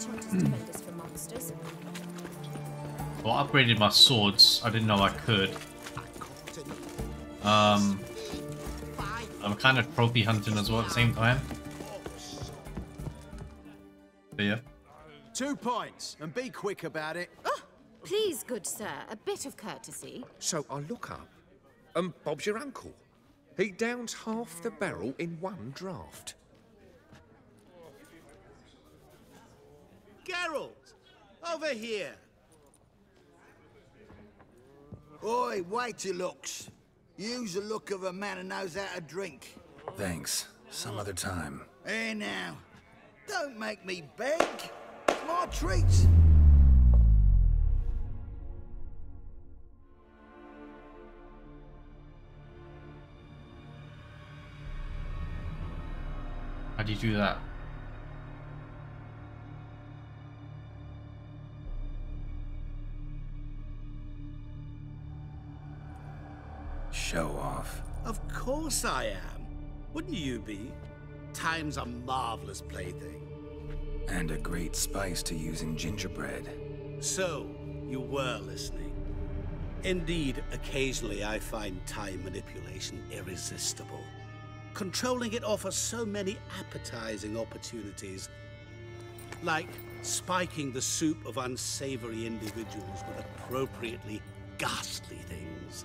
enchanters defenders for monsters. Well, I upgraded my swords. I didn't know I could. I'm kind of trophy hunting as well at the same time. But yeah. 2 points, and be quick about it. Oh, please, good sir, a bit of courtesy. So I look up, and Bob's your uncle. He downs half the barrel in one draft. Geralt, over here. Oi, wait your looks. Use the look of a man who knows how to drink. Thanks. Some other time. Here now. Don't make me beg. It's my treat. How do you do that? Show off. Of course I am. Wouldn't you be? Time's a marvelous plaything. And a great spice to use in gingerbread. So, you were listening. Indeed, occasionally I find time manipulation irresistible. Controlling it offers so many appetizing opportunities. Like spiking the soup of unsavory individuals with appropriately ghastly things.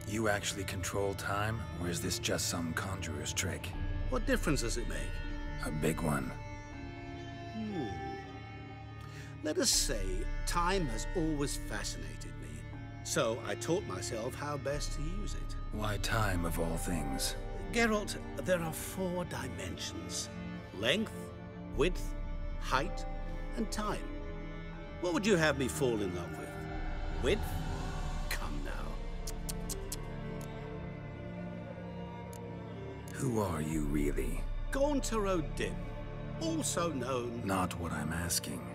You actually control time, or is this just some conjurer's trick? What difference does it make? A big one. Let us say, time has always fascinated me. So I taught myself how best to use it. Why time of all things? Geralt, there are 4 dimensions. Length, width, height, and time. What would you have me fall in love with? Width? Come now. Who are you really? Gaunter O'Dim, also known... Not what I'm asking.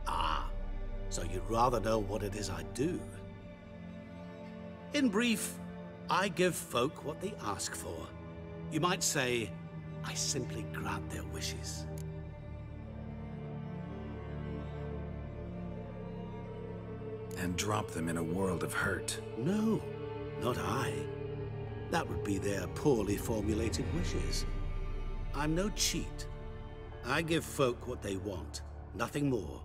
Ah, so you'd rather know what it is I do. In brief, I give folk what they ask for. You might say, I simply grant their wishes. And drop them in a world of hurt. No, not I. That would be their poorly formulated wishes. I'm no cheat. I give folk what they want, nothing more.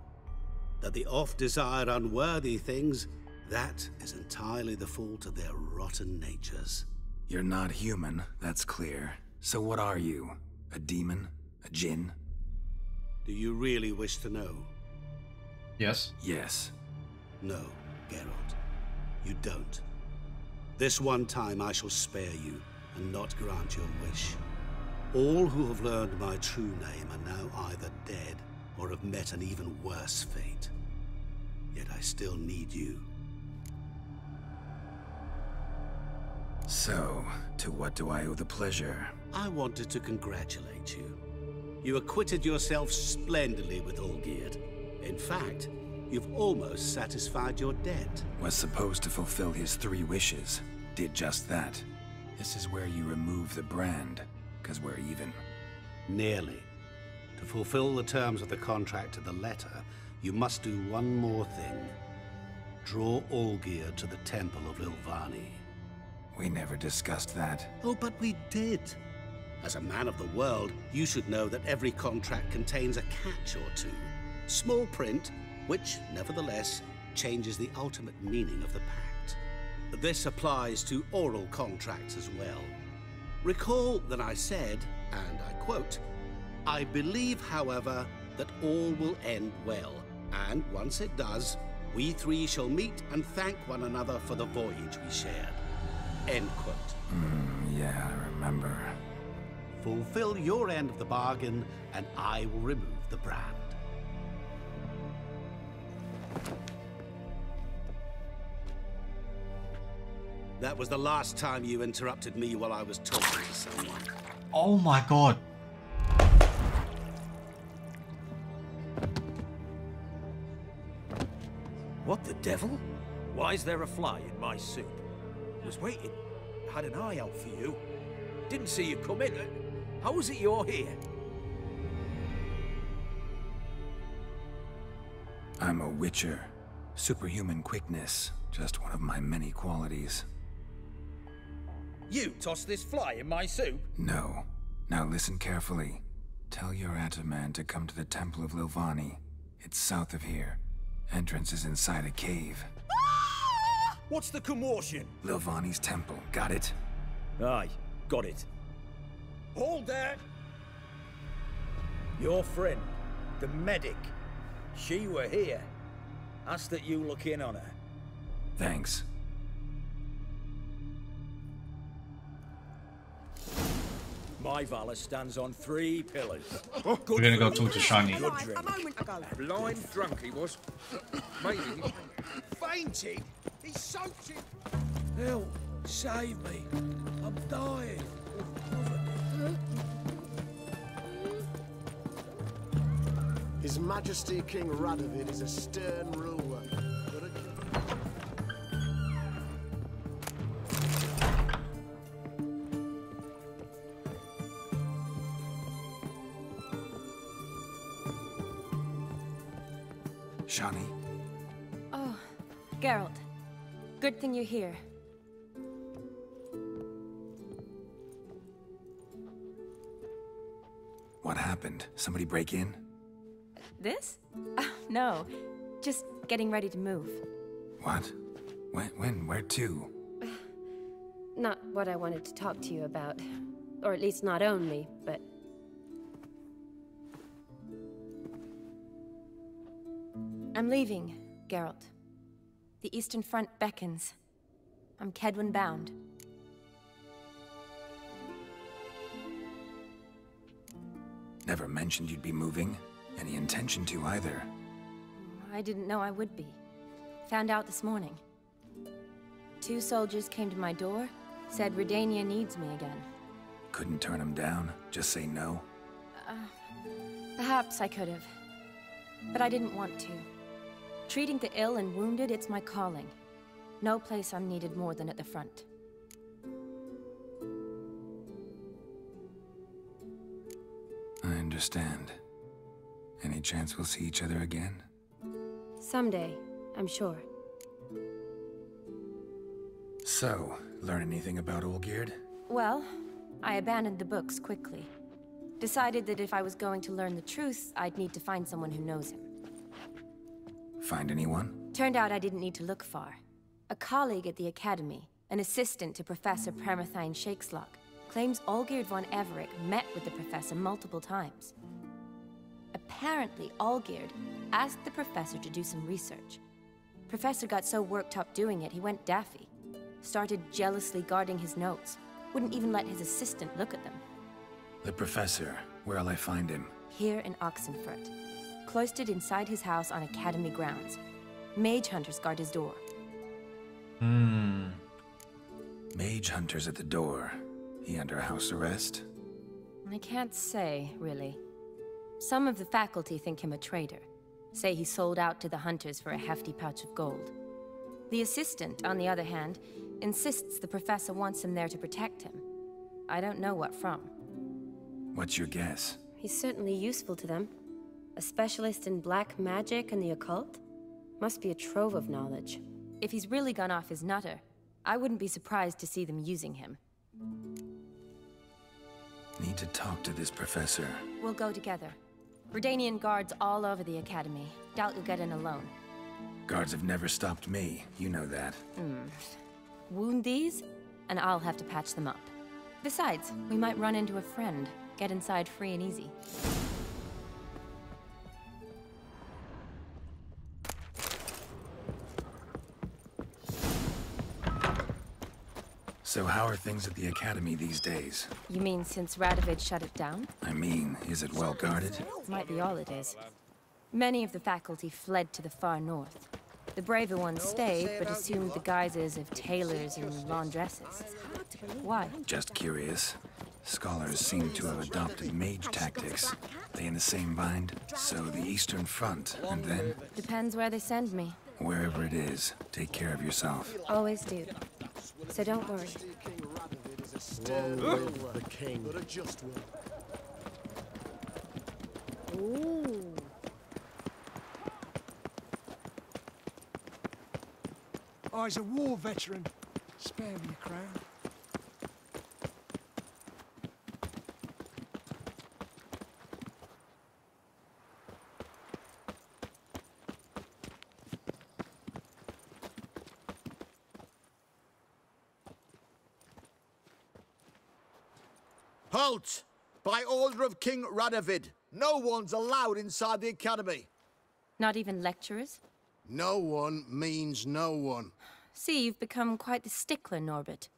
That they oft desire unworthy things, that is entirely the fault of their rotten natures. You're not human, that's clear. So what are you? A demon? A djinn? Do you really wish to know? Yes. Yes. No, Geralt. You don't. This one time I shall spare you, and not grant your wish. All who have learned my true name are now either dead, or have met an even worse fate. Yet I still need you. So, to what do I owe the pleasure? I wanted to congratulate you. You acquitted yourself splendidly with Olgierd. In fact, you've almost satisfied your debt. Was supposed to fulfill his 3 wishes. Did just that. This is where you remove the brand, 'cause we're even. Nearly. To fulfill the terms of the contract to the letter, you must do one more thing. Draw Olgierd to the Temple of Lilvani. We never discussed that. Oh, but we did. As a man of the world, you should know that every contract contains a catch or two. Small print, which, nevertheless, changes the ultimate meaning of the pact. This applies to oral contracts as well. Recall that I said, and I quote, I believe, however, that all will end well, and once it does, we 3 shall meet and thank one another for the voyage we shared. End quote. Yeah, I remember. Fulfill your end of the bargain, and I will remove the brand. That was the last time you interrupted me while I was talking to someone. Oh my god. What the devil? Why is there a fly in my soup? Was waiting. Had an eye out for you. Didn't see you come in. How is it you're here? I'm a witcher. Superhuman quickness, just one of my many qualities. You tossed this fly in my soup? No. Now listen carefully. Tell your Ataman to come to the Temple of Lilvani. It's south of here. Entrance is inside a cave. What's the commotion? Lilvani's temple, got it? Aye, got it. Hold there! Your friend, the medic, she were here. Asked that you look in on her. Thanks. My valor stands on 3 pillars. We're gonna go talk to Shani. Good drink. Blind drunk he was. Maybe. Fainting? He's soaked in... Help! Save me! I'm dying! His Majesty King Radovid is a stern ruler. Shani? Oh, Geralt. Good thing you're here. What happened? Somebody break in? This? No. Just getting ready to move. What? When? Where to? Not what I wanted to talk to you about. Or at least not only, but... I'm leaving, Geralt. The Eastern Front beckons. I'm Kedwin bound. Never mentioned you'd be moving. Any intention to either. I didn't know I would be. Found out this morning. 2 soldiers came to my door, said Redania needs me again. Couldn't turn him down? Just say no? Perhaps I could have. But I didn't want to. Treating the ill and wounded, it's my calling. No place I'm needed more than at the front. I understand. Any chance we'll see each other again? Someday, I'm sure. So, learn anything about Olgierd? Well, I abandoned the books quickly. Decided that if I was going to learn the truth, I'd need to find someone who knows him. Find anyone? Turned out I didn't need to look far. A colleague at the Academy, an assistant to Professor Premathine Shakeslock, claims Olgierd von Everec met with the professor multiple times. Apparently, Olgierd asked the professor to do some research. Professor got so worked up doing it, he went daffy. Started jealously guarding his notes. Wouldn't even let his assistant look at them. The professor. Where'll I find him? Here in Oxenfurt. Cloistered inside his house on Academy grounds. Mage hunters guard his door. Mage hunters at the door. He under house arrest? I can't say, really. Some of the faculty think him a traitor. Say he sold out to the hunters for a hefty pouch of gold. The assistant, on the other hand, insists the professor wants him there to protect him. I don't know what from. What's your guess? He's certainly useful to them. A specialist in black magic and the occult? Must be a trove of knowledge. If he's really gone off his nutter, I wouldn't be surprised to see them using him. Need to talk to this professor. We'll go together. Redanian guards all over the Academy. Doubt you'll get in alone. Guards have never stopped me. You know that. Wound these, and I'll have to patch them up. Besides, we might run into a friend. Get inside free and easy. So how are things at the Academy these days? You mean since Radovid shut it down? I mean, is it well guarded? Might be all it is. Many of the faculty fled to the far north. The braver ones stayed, but assumed the guises of tailors and laundresses. Why? Just curious. Scholars seem to have adopted mage tactics. They in the same bind? So the Eastern Front, and then? Depends where they send me. Wherever it is, take care of yourself. Always do. So don't worry. Long live the king, but a just one. Ooh. Oh, he's a war veteran. Spare me a crown. Halt! By order of King Radovid, no one's allowed inside the academy. Not even lecturers? No one means no one. See, you've become quite the stickler, Norbert.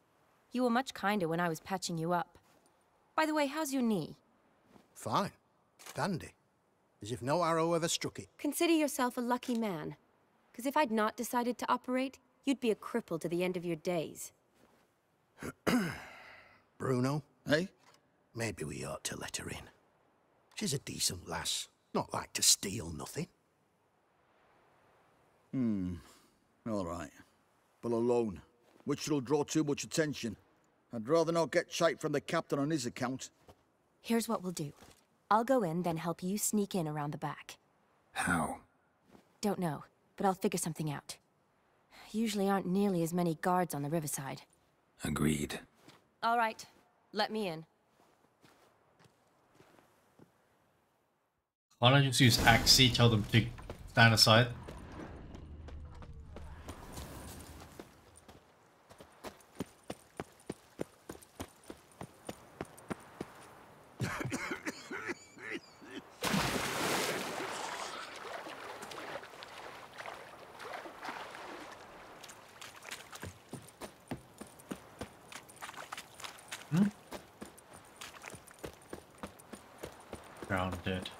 You were much kinder when I was patching you up. By the way, how's your knee? Fine. Dandy. As if no arrow ever struck it. Consider yourself a lucky man. Because if I'd not decided to operate, you'd be a cripple to the end of your days. Bruno, eh? Maybe we ought to let her in. She's a decent lass. Not like to steal nothing. All right. But alone, which will draw too much attention. I'd rather not get shite from the captain on his account. Here's what we'll do. I'll go in, then help you sneak in around the back. How? Don't know, but I'll figure something out. Usually aren't nearly as many guards on the riverside. Agreed. All right, let me in. Why don't you just use Axie, tell them to stand aside? Grounded.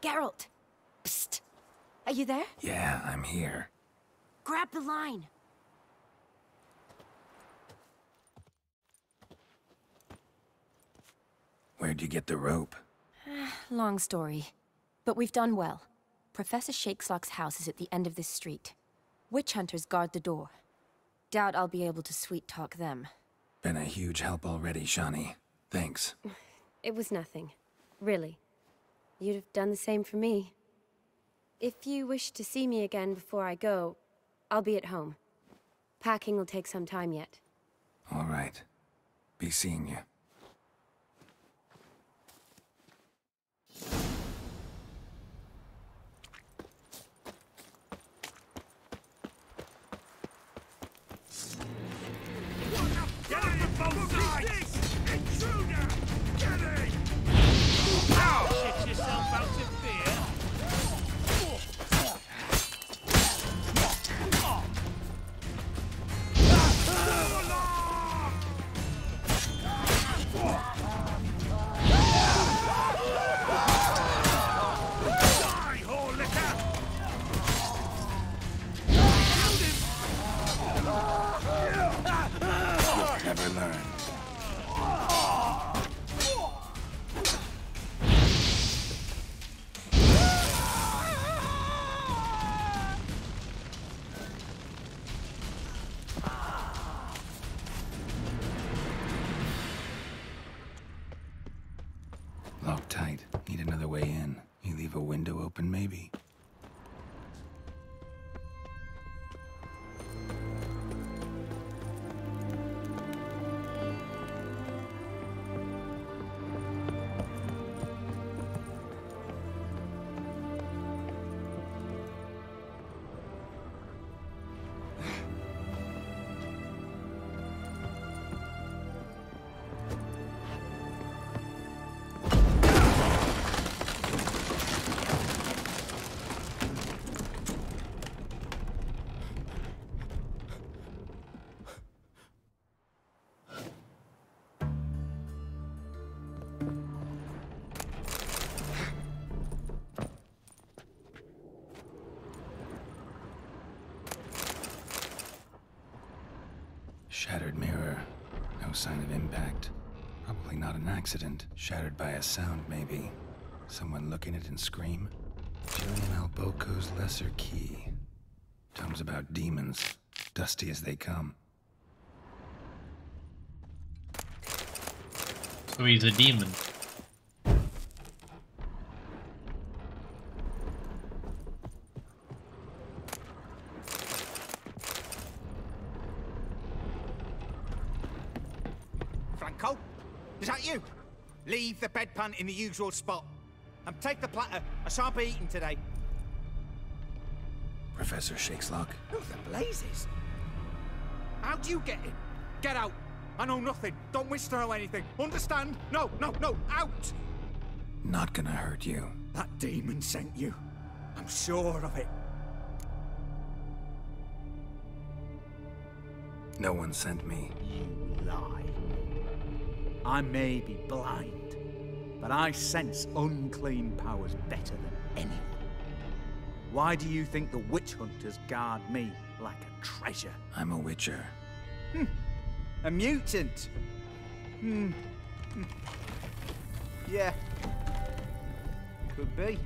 Geralt! Psst! Are you there? Yeah, I'm here. Grab the line! Where'd you get the rope? Long story. But we've done well. Professor Shakeslock's house is at the end of this street. Witch hunters guard the door. Doubt I'll be able to sweet-talk them. Been a huge help already, Shani. Thanks. It was nothing. Really. You'd have done the same for me. If you wish to see me again before I go, I'll be at home. Packing will take some time yet. All right. Be seeing you. Get out of both sides! Intruder! Get in! Shit yourself out of fear! Die, whore liquor! Never learn. Locked tight. Need another way in. You leave a window open, maybe? Shattered mirror. No sign of impact. Probably not an accident. Shattered by a sound, maybe. Someone looking at it and scream. Julian Alboco's lesser key. Tomes about demons. Dusty as they come. So he's a demon. Franco? Is that you? Leave the bedpan in the usual spot. And take the platter. I shan't be eating today. Professor Shakeslock. Who the blazes? How do you get in? Get out. I know nothing. Don't wish to know anything. Understand? No, no, no. Out! Not gonna hurt you. That demon sent you. I'm sure of it. No one sent me. You lie. I may be blind, but I sense unclean powers better than anyone. Why do you think the witch hunters guard me like a treasure? I'm a witcher. A mutant? Yeah. Could be.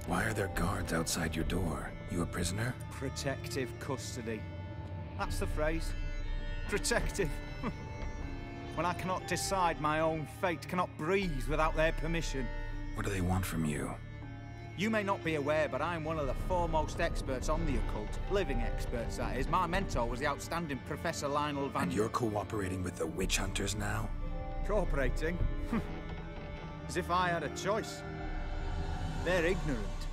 Why are there guards outside your door? You a prisoner? Protective custody. That's the phrase. Protective. When I cannot decide my own fate, cannot breathe without their permission. What do they want from you? You may not be aware, but I'm one of the foremost experts on the occult. Living experts, that is. My mentor was the outstanding Professor Lionel Van... And you're cooperating with the witch hunters now? Cooperating? As if I had a choice. They're ignorant,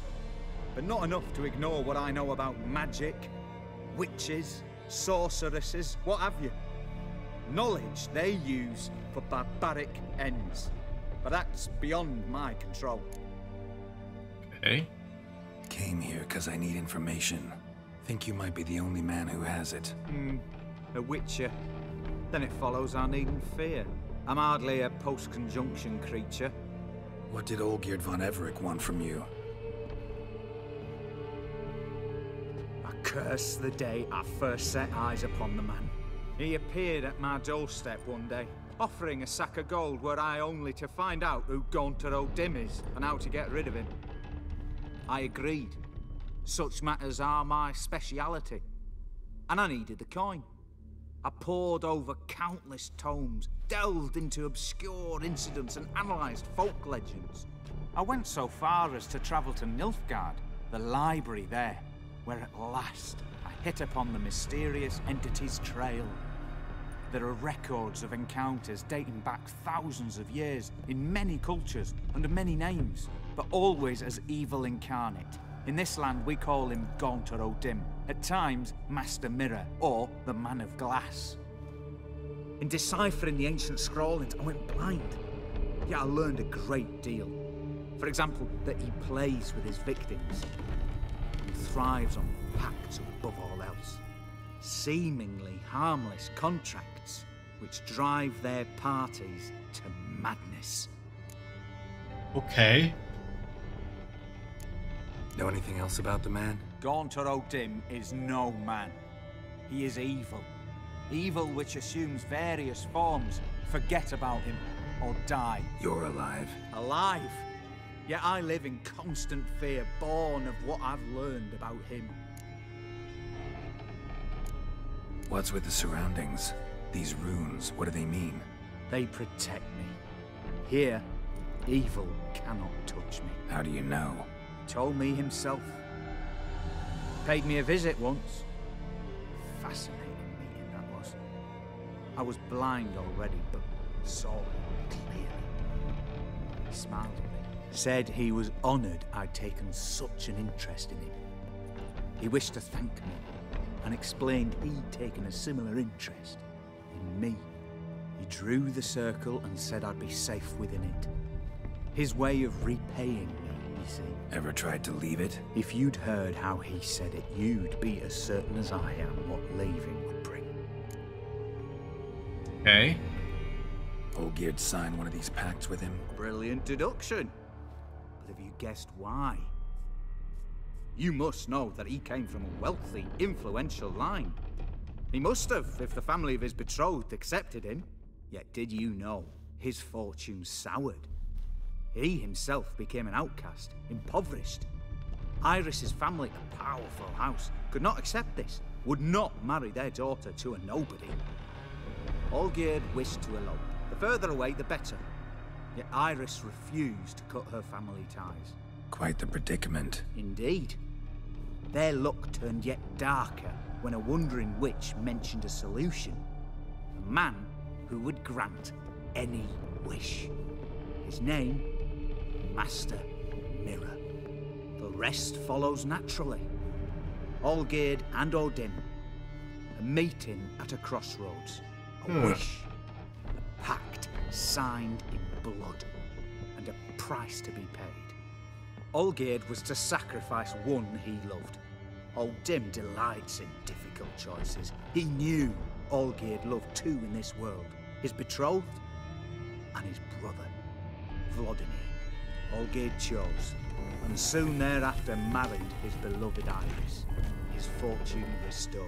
but not enough to ignore what I know about magic, witches, sorceresses, what have you. Knowledge they use for barbaric ends. But that's beyond my control. Okay. Came here because I need information. Think you might be the only man who has it. A witcher. Then it follows I needn't fear. I'm hardly a post-conjunction creature. What did Olgierd von Everec want from you? I curse the day I first set eyes upon the man. He appeared at my doorstep one day, offering a sack of gold were I only to find out who Gaunter O'Dim is and how to get rid of him. I agreed. Such matters are my speciality. And I needed the coin. I pored over countless tomes, delved into obscure incidents and analysed folk legends. I went so far as to travel to Nilfgaard, the library there, where at last I hit upon the mysterious entity's trail. There are records of encounters dating back thousands of years in many cultures under many names, but always as evil incarnate. In this land we call him Gaunter O'Dim, at times Master Mirror or the Man of Glass. In deciphering the ancient scrawlings I went blind, yet I learned a great deal. For example, that he plays with his victims and thrives on pacts above all else. Seemingly harmless contracts which drive their parties to madness. Okay. Know anything else about the man? Gaunter O'Dim is no man. He is evil. Evil which assumes various forms. Forget about him, or die. You're alive. Alive? Yet I live in constant fear, born of what I've learned about him. What's with the surroundings? These runes, what do they mean? They protect me. Here, evil cannot touch me. How do you know? He told me himself. Paid me a visit once. Fascinating meeting that was. I was blind already, but saw it clearly. He smiled at me. Said he was honoured I'd taken such an interest in him. He wished to thank me, and explained he'd taken a similar interest in me. He drew the circle and said I'd be safe within it. His way of repaying me, you see. Ever tried to leave it? If you'd heard how he said it, you'd be as certain as I am what leaving would bring. Okay. Olgierd signed one of these pacts with him? Brilliant deduction. But have you guessed why? You must know that he came from a wealthy, influential line. He must have, if the family of his betrothed accepted him. Yet did you know his fortune soured? He himself became an outcast, impoverished. Iris's family, a powerful house, could not accept this, would not marry their daughter to a nobody. Olgierd wished to elope. The further away, the better. Yet Iris refused to cut her family ties. Quite the predicament. Indeed. Their luck turned yet darker when a wandering witch mentioned a solution. A man who would grant any wish. His name, Master Mirror. The rest follows naturally. Olgierd and Odin, a meeting at a crossroads. A wish, a pact signed in blood, and a price to be paid. Olgierd was to sacrifice one he loved. Odin delights in difficult choices. He knew Olgierd loved two in this world, his betrothed and his brother, Vladimir. Olgierd chose, and soon thereafter married his beloved Iris, his fortune restored.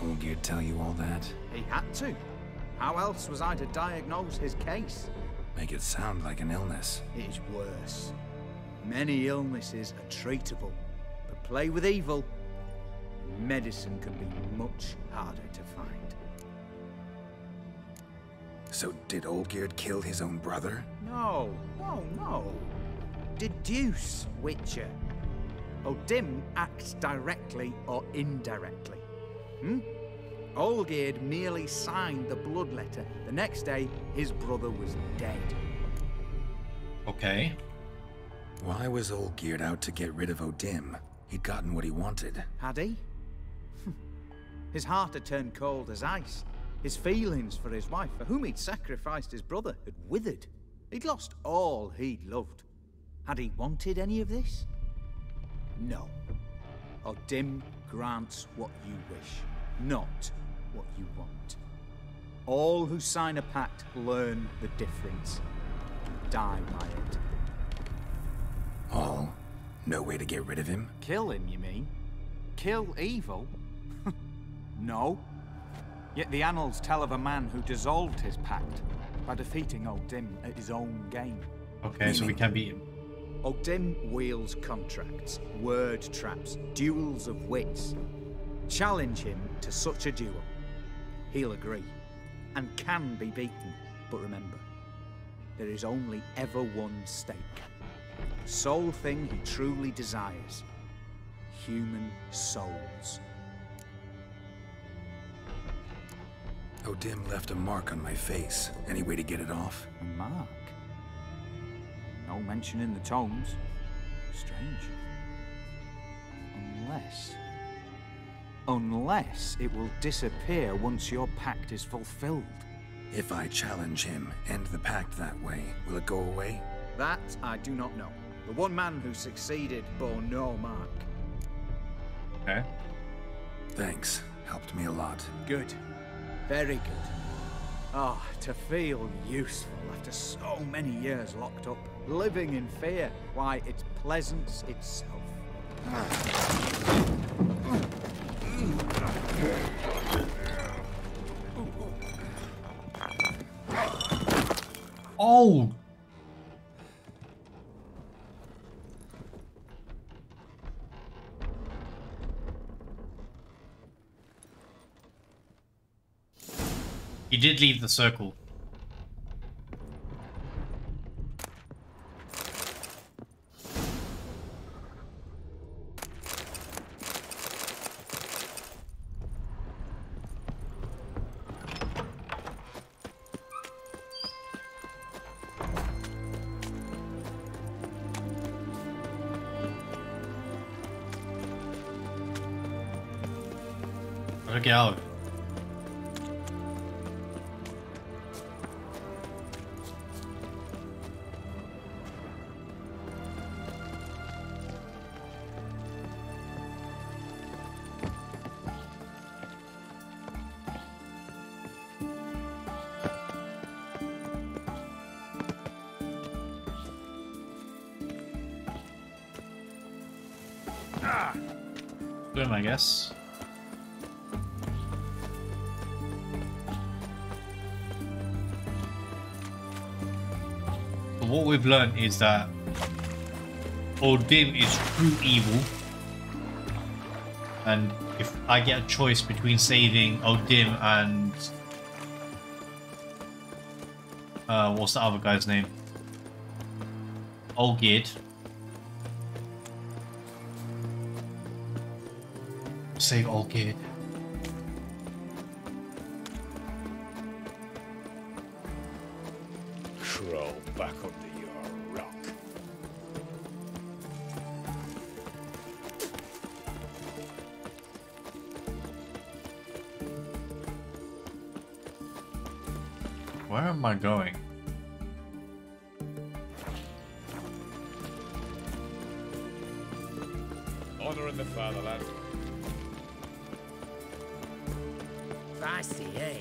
Olgierd tell you all that? He had to. How else was I to diagnose his case? Make it sound like an illness. It is worse. Many illnesses are treatable, but play with evil, medicine can be much harder to find. So did Olgierd kill his own brother? No. Deduce, Witcher. Odin acts directly or indirectly. Olgierd merely signed the blood letter. The next day, his brother was dead. Okay. Why was Olgierd out to get rid of Odin? He'd gotten what he wanted. Had he? His heart had turned cold as ice. His feelings for his wife, for whom he'd sacrificed his brother, had withered. He'd lost all he'd loved. Had he wanted any of this? No. Odin grants what you wish, not what you want. All who sign a pact learn the difference and die by it. All? No way to get rid of him? Kill him, you mean? Kill evil? No. Yet the annals tell of a man who dissolved his pact by defeating Odin at his own game. Okay, so we can beat him. Odin wields contracts, word traps, duels of wits. Challenge him to such a duel. He'll agree, and can be beaten. But remember, there is only ever one stake. The sole thing he truly desires. Human souls. Odin left a mark on my face. Any way to get it off? A mark? No mention in the tomes. Strange. Unless it will disappear once your pact is fulfilled. If I challenge him, end the pact that way, will it go away? That I do not know. The one man who succeeded bore no mark. Okay. Thanks. Helped me a lot. Good. Very good. Oh, to feel useful after so many years locked up, living in fear. Why, it's pleasance itself. Oh! He did leave the circle. Gotta get out. Swim, I guess. But what we've learned is that Odin is true evil, and if I get a choice between saving Odin and what's the other guy's name? Olgierd. Save Olgierd. Crawl back under your rock. Where am I going? Honouring the fatherland. Feisty, eh?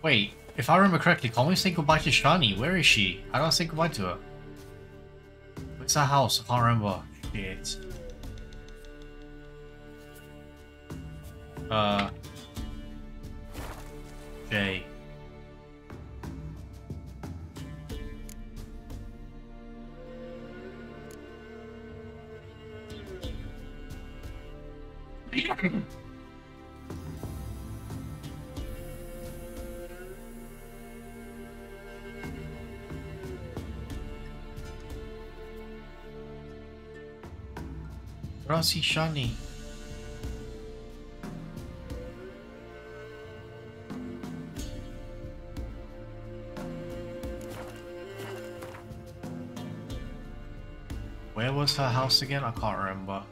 Wait, if I remember correctly, can't we say goodbye to Shani? Where is she? How do I say goodbye to her? Where's her house? I can't remember. Shit. Jay. I don't see Shani. Where was her house again? I can't remember.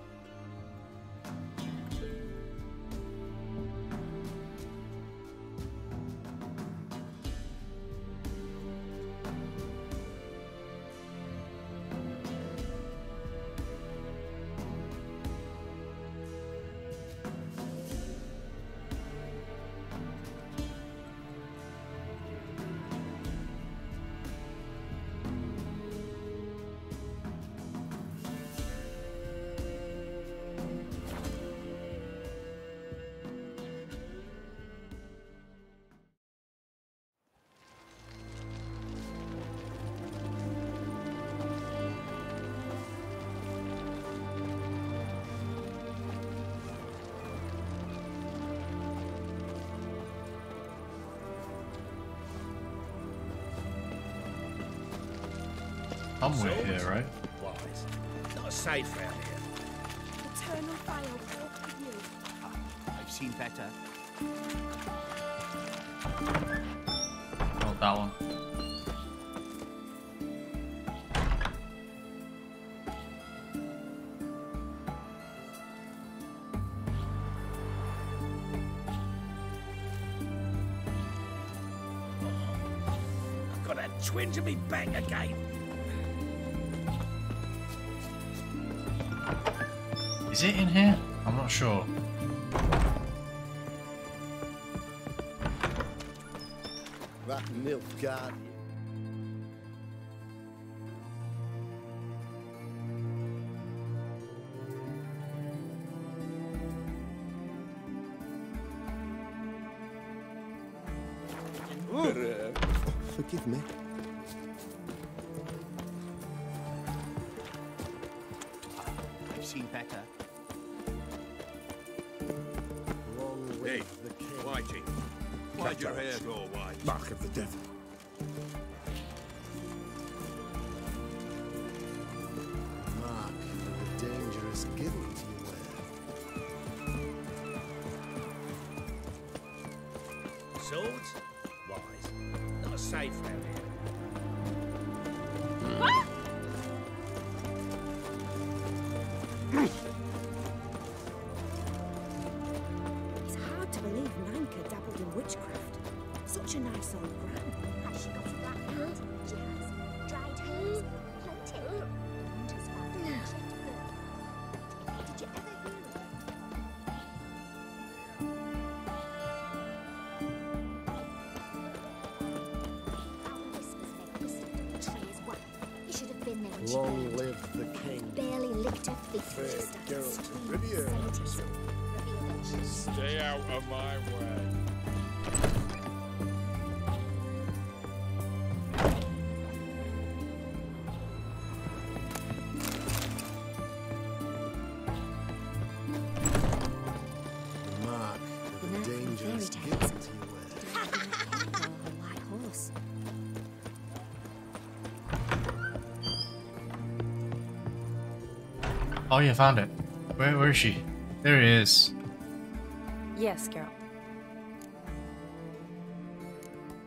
Somewhere here, right? Wise. Not safe around here. Eternal fire walk with you. I've seen better. Oh, that one. I've got that twinge of me back again. Is it in here? I'm not sure. That Nilfgaard. Forgive me. I've seen better. Hey, Whitey. Why'd your hair go white? Mark of the devil. Mark of the dangerous guild you wear. Swords? Wise. Not safe around here. It's hard to believe Nanka dabbled in witchcraft. Such a nice old gran. Has she got a black hat? She has. Dried herbs? Plenty. And has found an ancient book. Did been there when she Long burned. live the king. Barely licked her feet. Fair Just started Geralt of screaming, Rivia. Saint Rivia. Stay out of my way. Mark The of knight the from dangerous fairy tales. gift you wear. A white horse. Oh, you found it. Where is she? There it is. Yes, Geralt.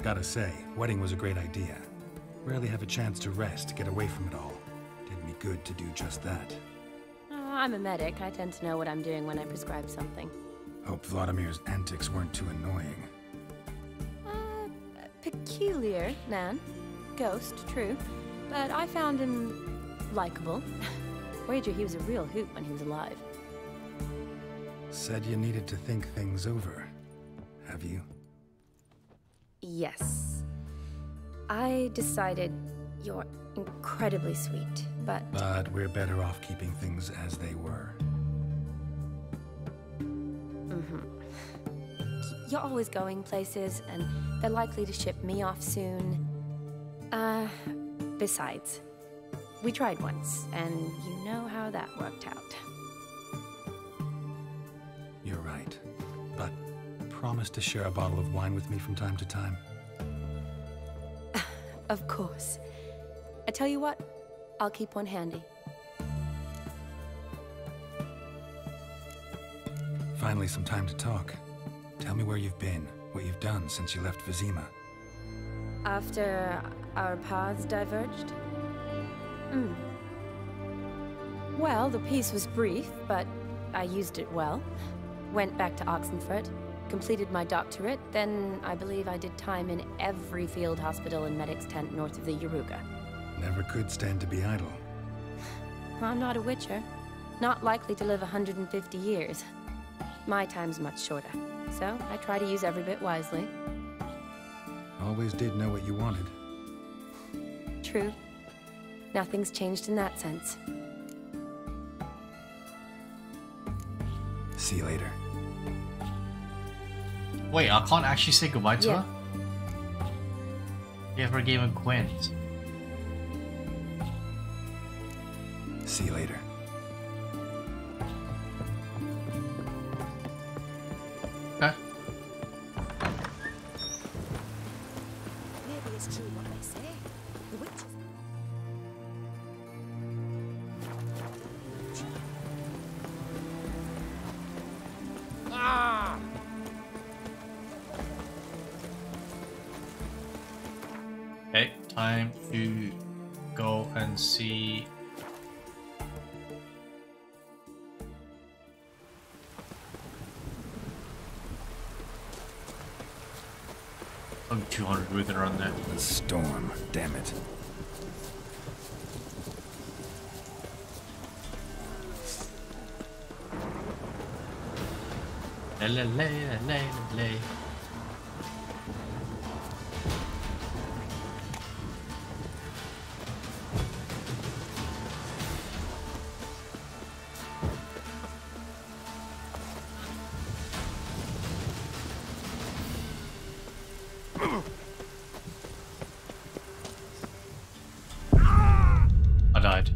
Gotta say, wedding was a great idea. Rarely have a chance to rest, get away from it all. Did me good to do just that. I'm a medic. I tend to know what I'm doing when I prescribe something. Hope Vladimir's antics weren't too annoying. Peculiar, man. Ghost, true. But I found him likable. Wager he was a real hoot when he was alive. Said you needed to think things over. Have you? Yes. I decided you're incredibly sweet, but... But we're better off keeping things as they were. You're always going places, and they're likely to ship me off soon. Besides, we tried once, and you know how that worked out. You're right. But promise to share a bottle of wine with me from time to time. Of course. I tell you what, I'll keep one handy. Finally, some time to talk. Tell me where you've been, what you've done since you left Vizima. After our paths diverged? Well, the peace was brief, but I used it well. Went back to Oxenford, completed my doctorate, then I believe I did time in every field hospital and medic's tent north of the Yaruga. Never could stand to be idle. I'm not a witcher. Not likely to live 150 years. My time's much shorter, so I try to use every bit wisely. Always did know what you wanted. True. Nothing's changed in that sense. See you later. Wait, I can't actually say goodbye to Yeah. her? You ever gave him Quint? See you later. Okay. Maybe it's true what they say. The witches. Ah! Okay, time to go and see. I'm 200 wither on there. The storm, damn it. Lay. I died.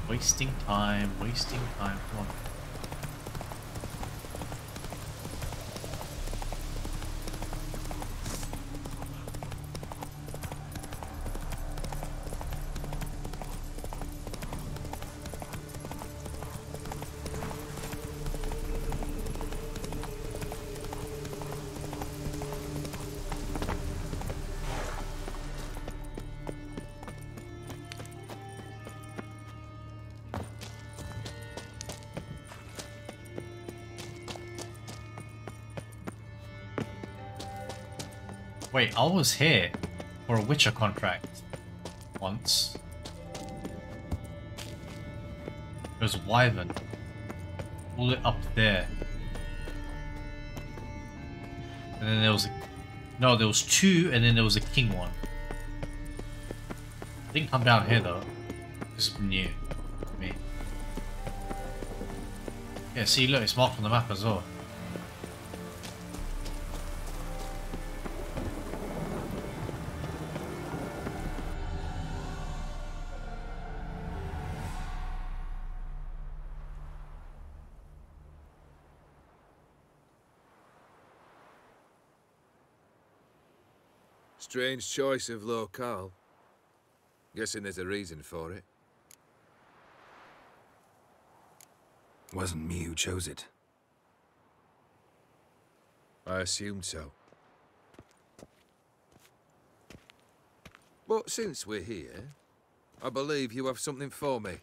Wasting time, come on. Wait, I was here for a Witcher contract once. There's Wyvern. All it up there. And then there was a... No, there was two, and then there was a king one. I didn't come down here though. This is new for me. Yeah, see, look, it's marked on the map as well. Strange choice of locale. Guessing there's a reason for it. Wasn't me who chose it. I assumed so. But since we're here, I believe you have something for me.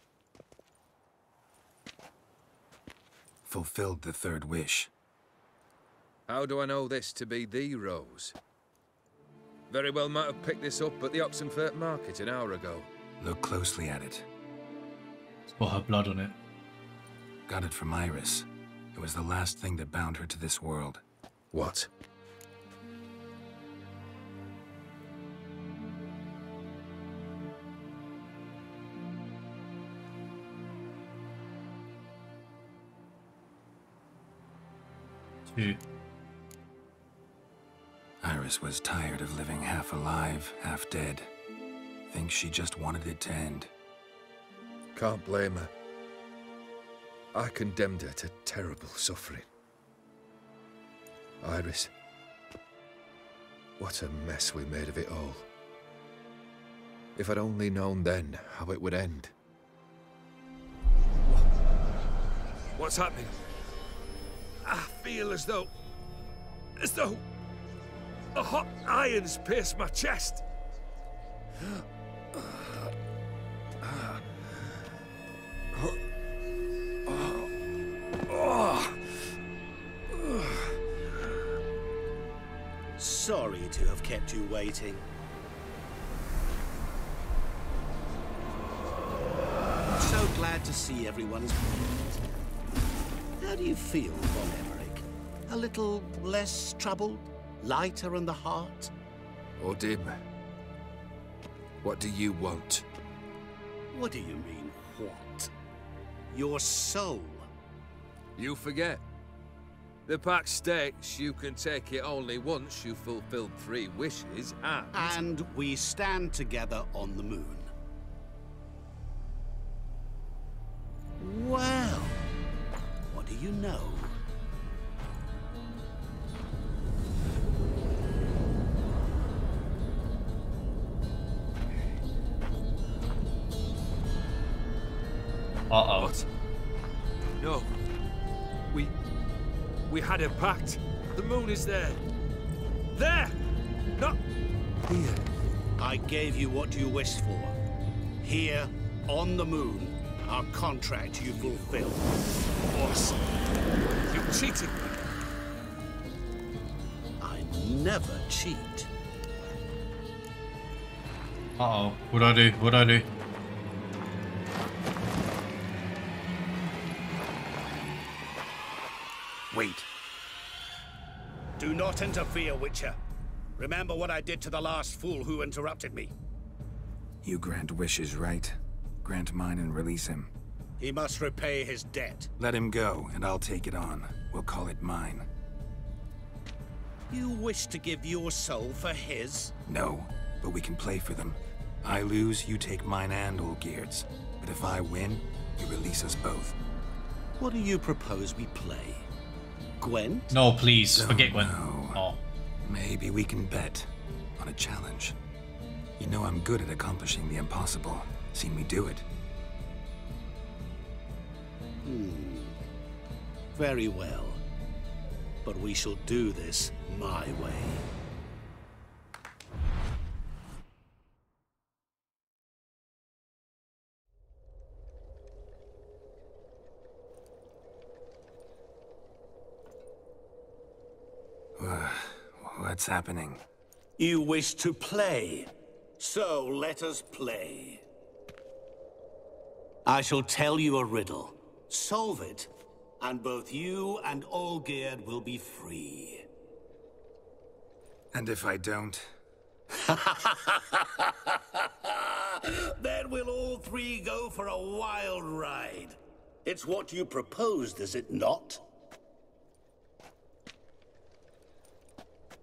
Fulfilled the third wish. How do I know this to be the rose? Very well might have picked this up at the Oxenfurt market an hour ago. Look closely at it. It's got her blood on it. Got it from Iris. It was the last thing that bound her to this world. What? Two. Iris was tired of living half alive, half dead. Thinks she just wanted it to end. Can't blame her. I condemned her to terrible suffering. Iris, what a mess we made of it all. If I'd only known then how it would end. What's happening? I feel as though the hot irons pierce my chest. Sorry to have kept you waiting. So glad to see everyone's pleased. How do you feel, Von Emmerich? A little less troubled? Lighter in the heart? Odim, what do you want? What do you mean, what? Your soul. You forget. The pact states you can take it only once you've fulfilled 3 wishes, And we stand together on the moon. Well, what do you know? Uh-oh. What? No. We had a pact. The moon is there. There! Not here. I gave you what you wished for. Here, on the moon, our contract you fulfilled. Awesome. You cheated me. I never cheat. Uh-oh. What'd I do? What'd I do? Wait. Do not interfere, Witcher. Remember what I did to the last fool who interrupted me. You grant wishes, right? Grant mine and release him. He must repay his debt. Let him go, and I'll take it on. We'll call it mine. You wish to give your soul for his? No, but we can play for them. I lose, you take mine and Olgierd's. But if I win, you release us both. What do you propose we play? Gwent? No, please, forget Gwent. No. Oh. Maybe we can bet on a challenge. You know I'm good at accomplishing the impossible. Seen me do it. Very well. But we shall do this my way. What's happening? You wish to play, so let us play. I shall tell you a riddle. Solve it, and both you and Olgierd will be free. And if I don't? Then we'll all three go for a wild ride. It's what you proposed, is it not?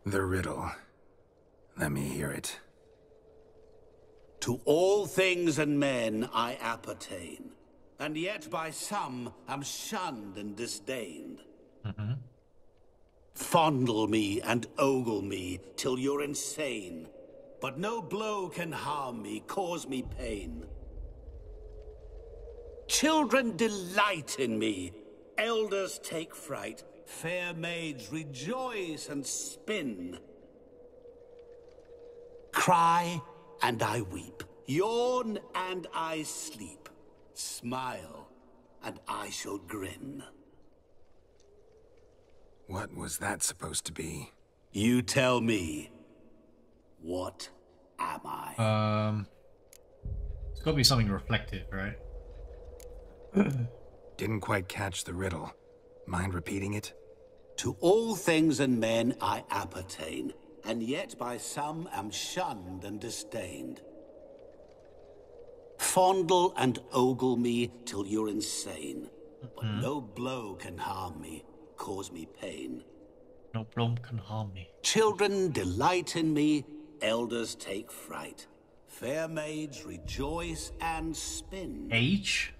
The riddle. Let me hear it. To all things and men I appertain, and yet by some am shunned and disdained. Fondle me and ogle me till you're insane, but no blow can harm me, cause me pain. Children delight in me, elders take fright, fair maids rejoice and spin. Cry and I weep, yawn and I sleep, smile and I shall grin. What was that supposed to be? You tell me. What am I? It's gotta be something reflective, right? Didn't quite catch the riddle. Mind repeating it? To all things and men I appertain, and yet by some am shunned and disdained. Fondle and ogle me till you're insane, but no blow can harm me, cause me pain. No blow can harm me. Children delight in me, elders take fright. Fair maids rejoice and spin. Age?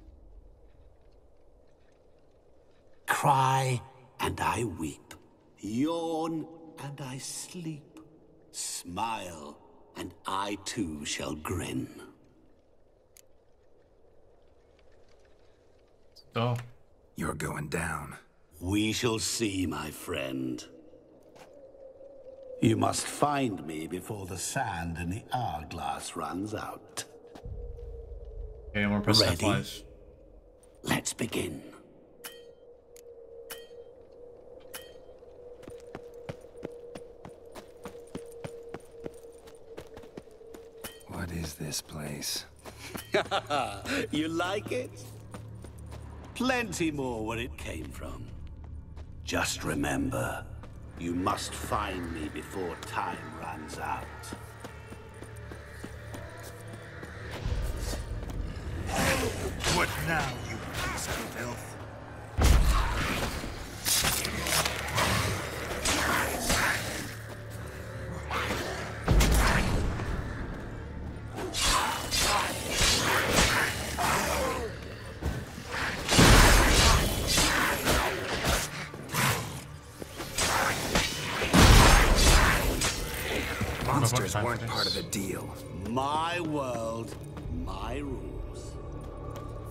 Cry and I weep, yawn and I sleep, smile and I too shall grin. So, you're going down. We shall see, my friend. You must find me before the sand in the hourglass runs out. Okay, I'm gonna press Ready? F5. Let's begin. What is this place? You like it? Plenty more where it came from. Just remember, you must find me before time runs out. What now, you piece of filth? Monsters weren't part of the deal. My world, my rules.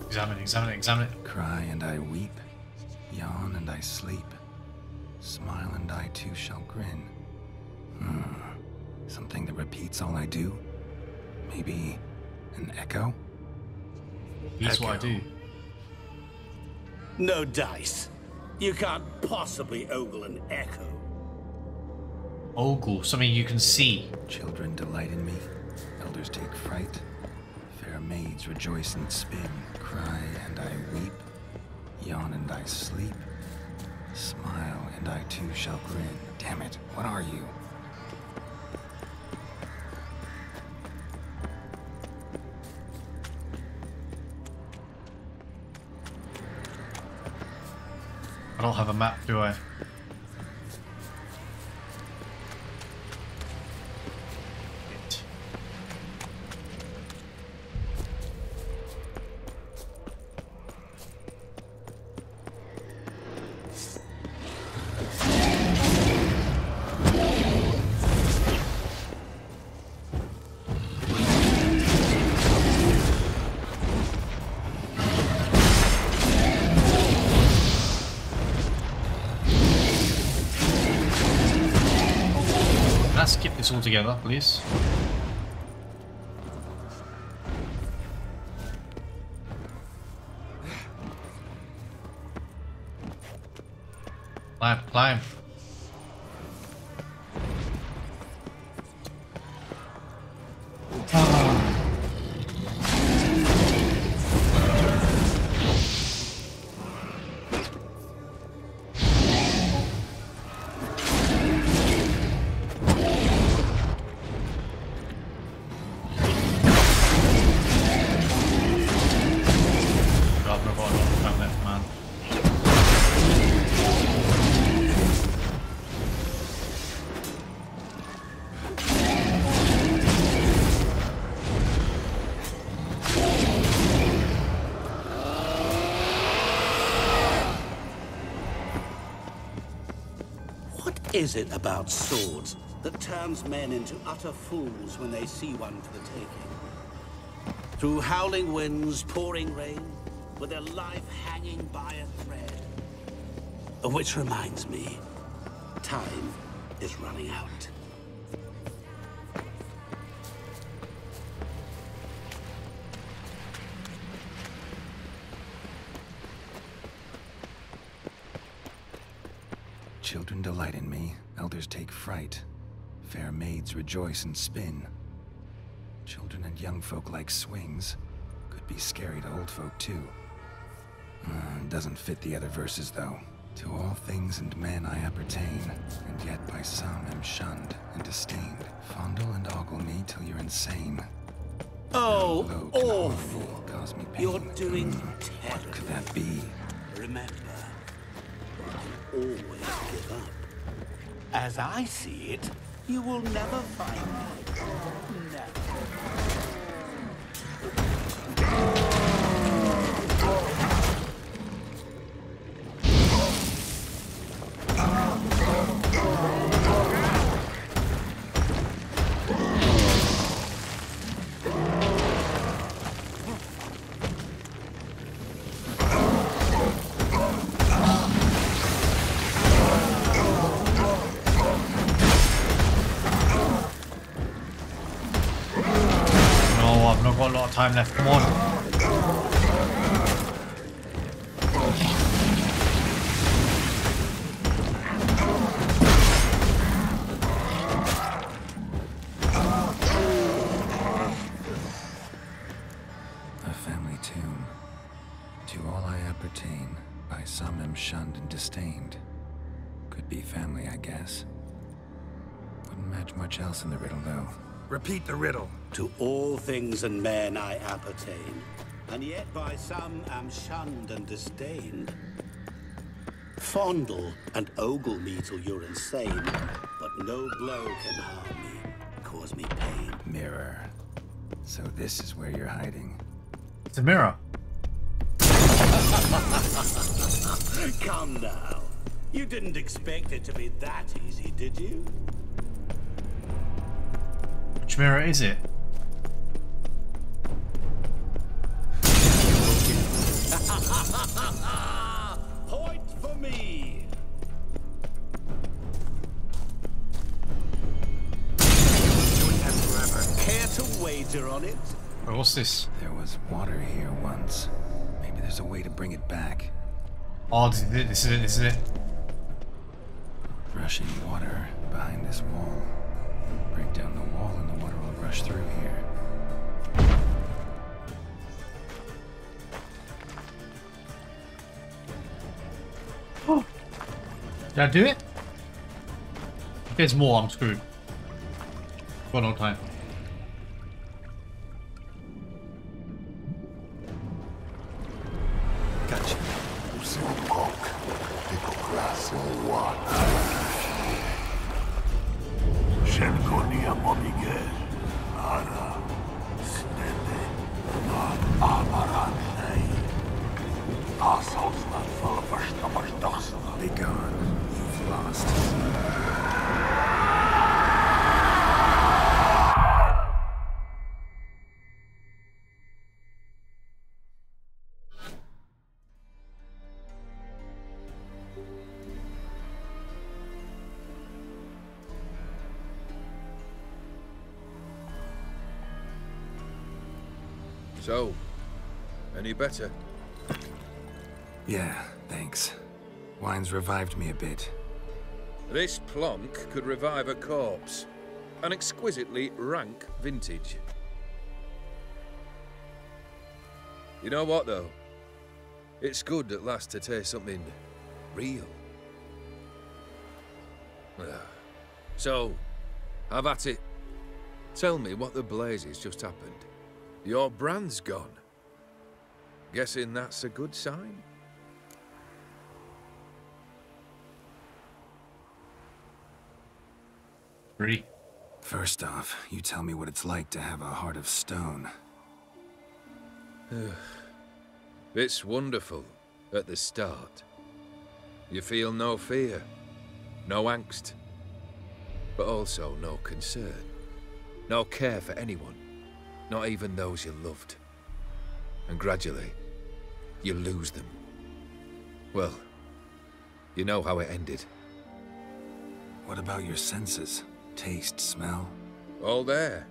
Examine, examine it, examine it. Cry and I weep, yawn and I sleep, smile and I too shall grin. Something that repeats all I do? Maybe an echo? Here's what I do. No dice. You can't possibly ogle an echo. Ogle, something you can see. Children delight in me, elders take fright, fair maids rejoice and spin, cry and I weep, yawn and I sleep, smile and I too shall grin. Damn it, what are you? I don't have a map, do I? Let's skip this all together, please. Climb, climb. is it about swords that turns men into utter fools when they see one for the taking? Through howling winds, pouring rain, with their life hanging by a thread. Which reminds me, time is running out. Children delight in me, elders take fright. Fair maids rejoice and spin. Children and young folk like swings. Could be scary to old folk too. Doesn't fit the other verses though. To all things and men I appertain, and yet by some am shunned and disdained. Fondle and ogle me till you're insane. Oh, No blow can harm me, awful. cause me pain. You're doing terrible. What could that be? Remember, you always give up. As I see it, you will never find me. Never. Got a lot of time left. Come on. A family tomb. To all I appertain, by some am shunned and disdained. Could be family, I guess. Wouldn't match much else in the riddle, though. Repeat the riddle. To all things and men I appertain, and yet by some am shunned and disdained. Fondle and ogle me till you're insane, but no blow can harm me, cause me pain. Mirror. So this is where you're hiding. It's a mirror. Come now. You didn't expect it to be that easy, did you? Which mirror is it? Point for me. Doing that forever. Care to wager on it? Oh, what's this? There was water here once. Maybe there's a way to bring it back. Oh, this is it. This is it. This is it. Rushing water behind this wall. Break down the wall and the water will rush through here. Oh. Did I do it? If there's more, I'm screwed. Got no time. Gotcha. Szelkonia Mobige, Ara, Stedy, Nad Amaranei, Asosna Falvashtamashtasna. Be gone. You've lost. So, any better? Yeah, thanks. Wine's revived me a bit. This plonk could revive a corpse. An exquisitely rank vintage. You know what, though? It's good at last to taste something real. So, have at it. Tell me what the blazes just happened. Your brand's gone. Guessing that's a good sign? Three. First off, you tell me what it's like to have a heart of stone. It's wonderful at the start. You feel no fear, no angst, but also no concern. No care for anyone, not even those you loved. And gradually, you lose them. Well, you know how it ended. What about your senses? Taste, smell? All there.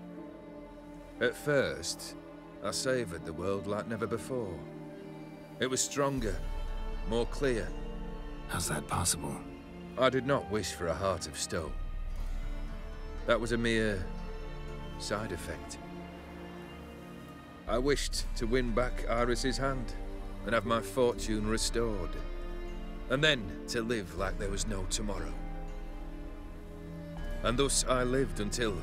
At first, I savoured the world like never before. It was stronger, more clear. How's that possible? I did not wish for a heart of stone. That was a mere side effect. I wished to win back Iris's hand and have my fortune restored. And then to live like there was no tomorrow. And thus I lived until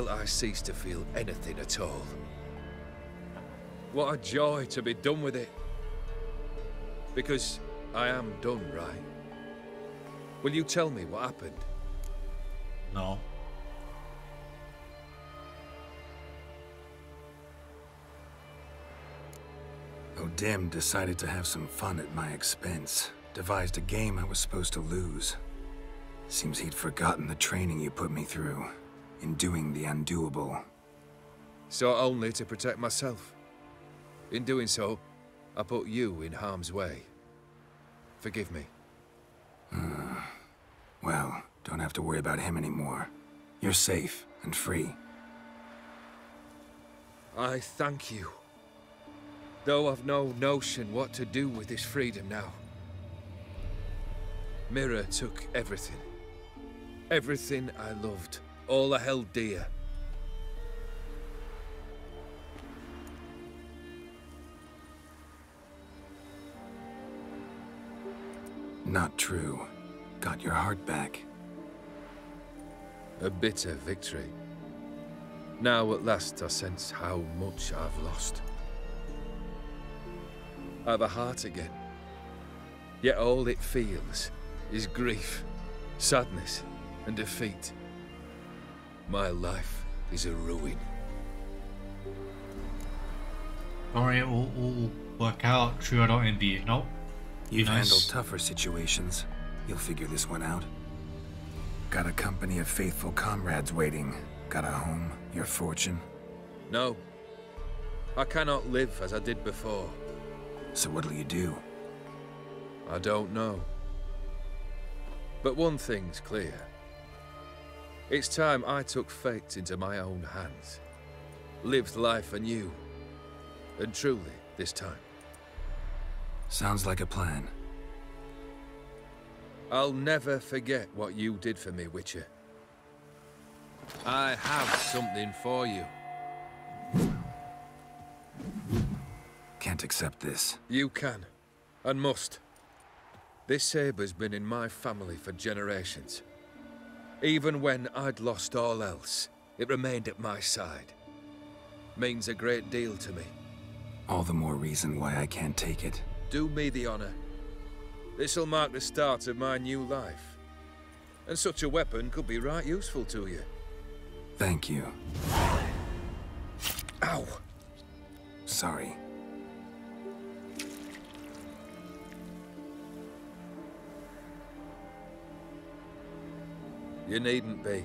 I ceased to feel anything at all. What a joy to be done with it. Because I am done, right? Will you tell me what happened? No. O'Dim decided to have some fun at my expense. Devised a game I was supposed to lose. Seems he'd forgotten the training you put me through in doing the undoable. So only to protect myself. In doing so, I put you in harm's way. Forgive me. Well, don't have to worry about him anymore. You're safe and free. I thank you. Though I've no notion what to do with this freedom now. Mira took everything. Everything I loved. All I held dear. Not true. Got your heart back. A bitter victory. Now at last I sense how much I've lost. I've a heart again. Yet all it feels is grief, sadness, and defeat. My life is a ruin. Don't worry, it will work out. True or not, indeed. Nope. You've Nice. handled tougher situations. You'll figure this one out. Got a company of faithful comrades waiting. Got a home, your fortune. No. I cannot live as I did before. So what'll you do? I don't know. But one thing's clear. It's time I took fate into my own hands. Lived life anew. And truly, this time. Sounds like a plan. I'll never forget what you did for me, Witcher. I have something for you. Can't accept this. You can, and must. This sabre's been in my family for generations. Even when I'd lost all else, it remained at my side. Means a great deal to me. All the more reason why I can't take it. Do me the honor. This'll mark the start of my new life. And such a weapon could be right useful to you. Thank you. Ow! Sorry. You needn't be.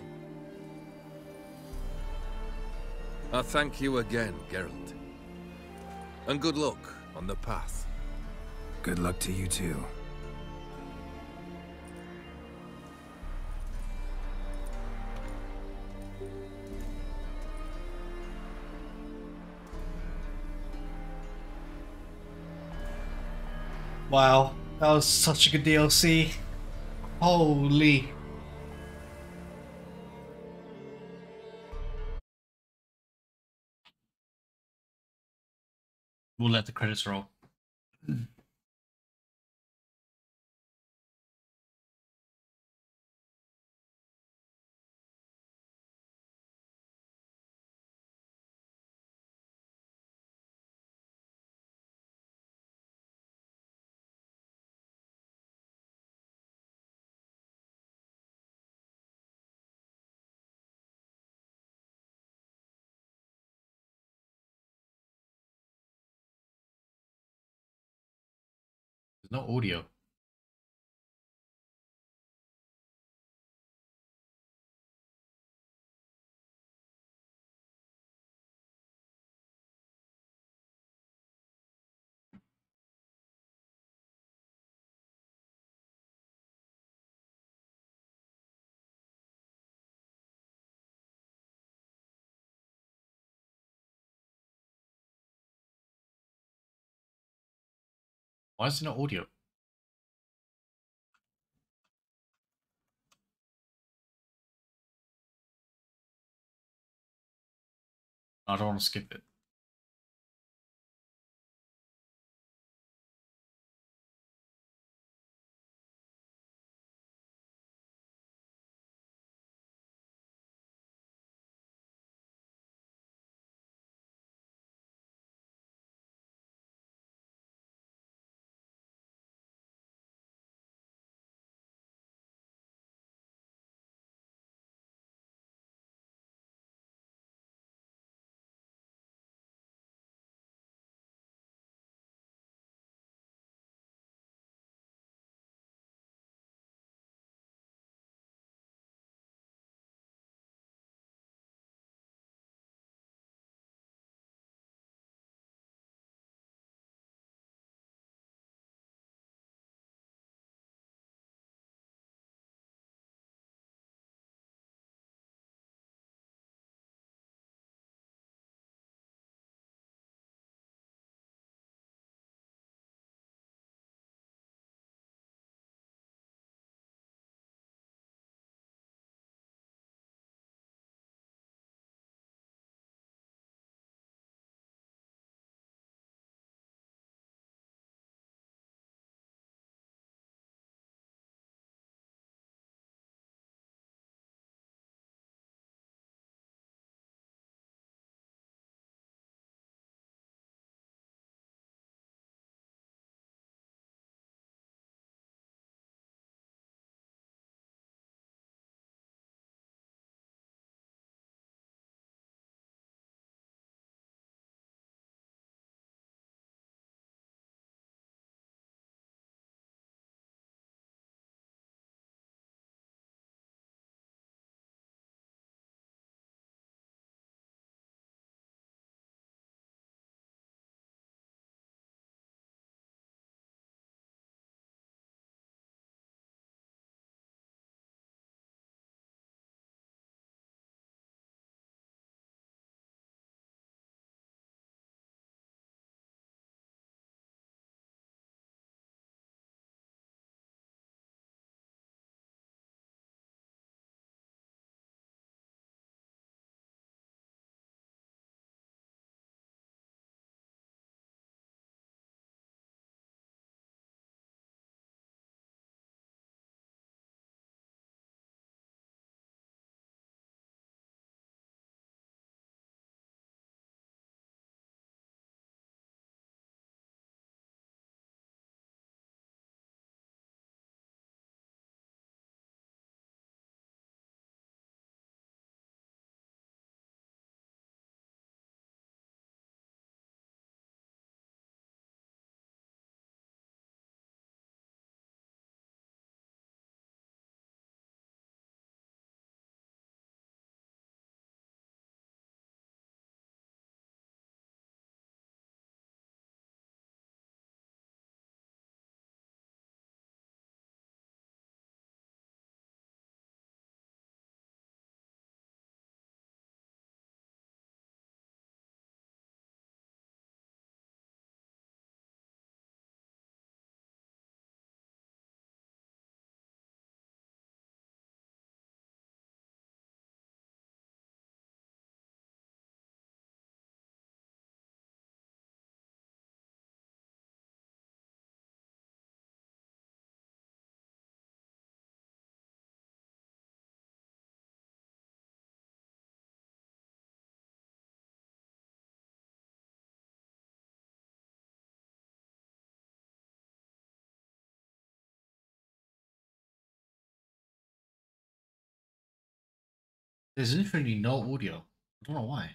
I thank you again, Geralt. And good luck on the path. Good luck to you too. Wow, that was such a good DLC. Holy. We'll let the credits roll. There's no audio. Why is there no audio? I don't want to skip it. There's literally no audio. I don't know why.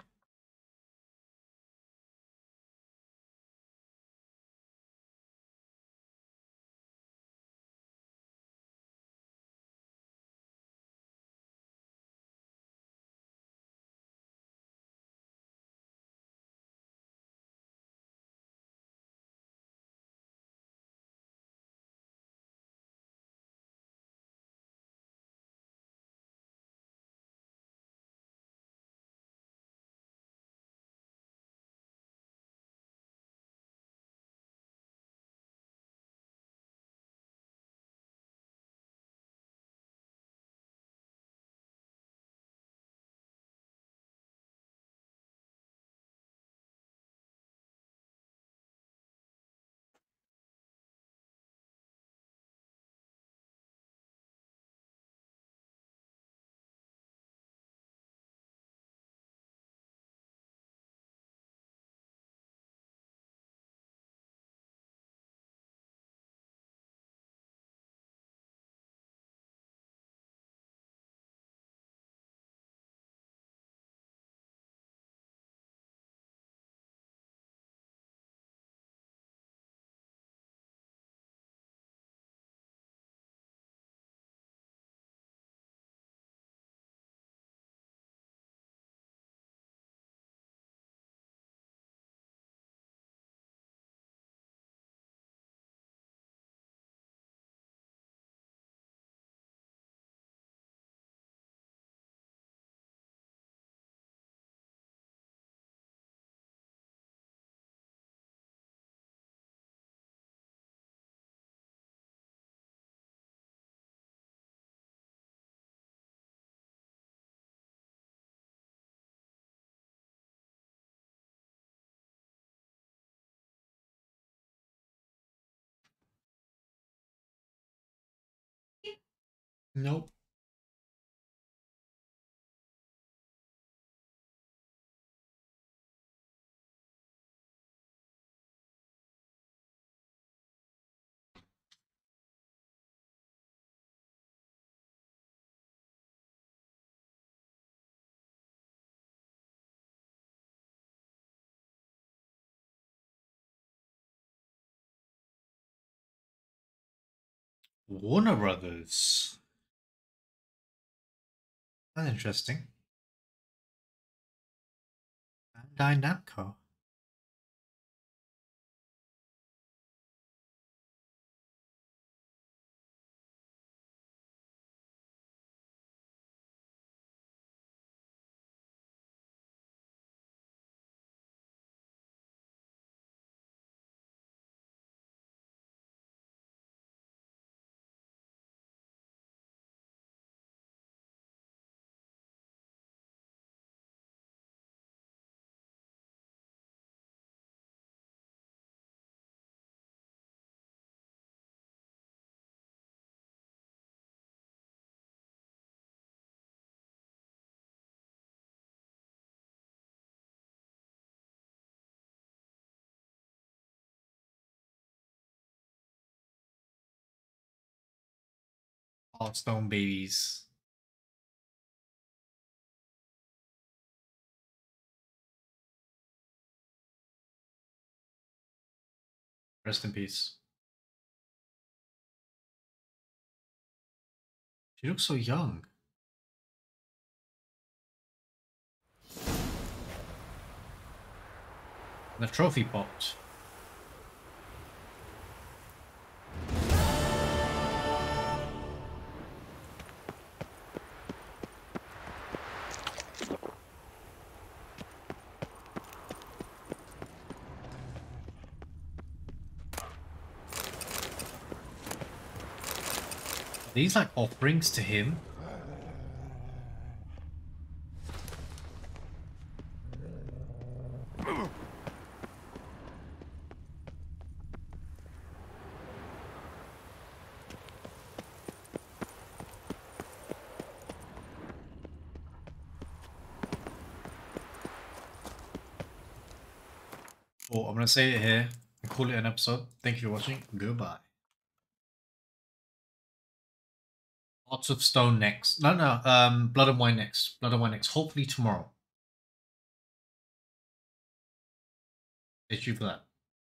Nope. Warner Brothers. That's interesting. Bandai Namco. Hearthstone babies. Rest in peace. She looks so young. The trophy popped. These like offerings to him. Oh, I'm gonna say it here and call it an episode. Thank you for watching. Goodbye. Hearts of Stone next. No, Blood and Wine next. Blood and Wine next. Hopefully tomorrow. Stay tuned for that.